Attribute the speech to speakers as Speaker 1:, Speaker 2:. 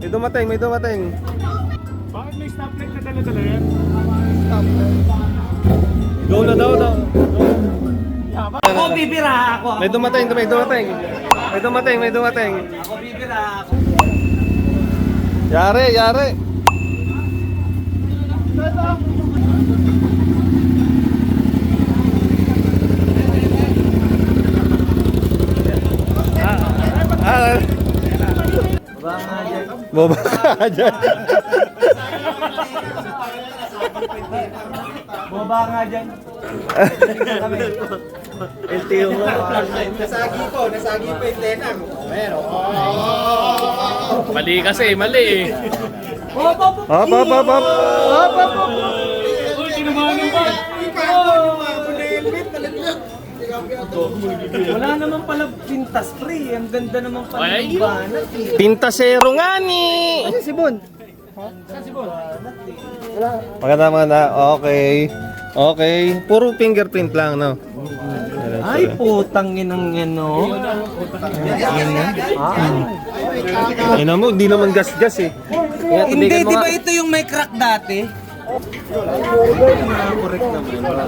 Speaker 1: May dumating, may dumating.
Speaker 2: Bakit may stoplight na dala-dala yan?
Speaker 1: Go na daw.
Speaker 3: Ako bibira ako.
Speaker 1: May dumating, may dumating. May dumating, may dumating.
Speaker 3: Ako bibira ako.
Speaker 1: Yari, yari.
Speaker 3: Baba nga dyan.
Speaker 1: Boba ka dyan.
Speaker 3: Baba nga dyan.
Speaker 1: LTO mo.
Speaker 4: Nasagi po yung tenang. Pero,
Speaker 2: Mali kasi, mali eh.
Speaker 1: Hop, hop, hop, hop. Hop, hop, hop.
Speaker 2: Uy, tinamangan ba?
Speaker 3: Wala naman pala pintas pre. Ang ganda naman pala
Speaker 2: Ay,
Speaker 3: ng banat eh.
Speaker 1: Pintasero nga ni.
Speaker 3: Si Bon.
Speaker 1: Maganda. Okay. Okay. Puro fingerprint lang, no?
Speaker 3: Ay putang inang ano.
Speaker 1: Ina mo, di naman gas-gas eh. Kaya
Speaker 3: Hindi,
Speaker 1: tubigan mo
Speaker 3: di
Speaker 1: nga.
Speaker 3: ba ito yung may crack dati?
Speaker 1: Correct naman.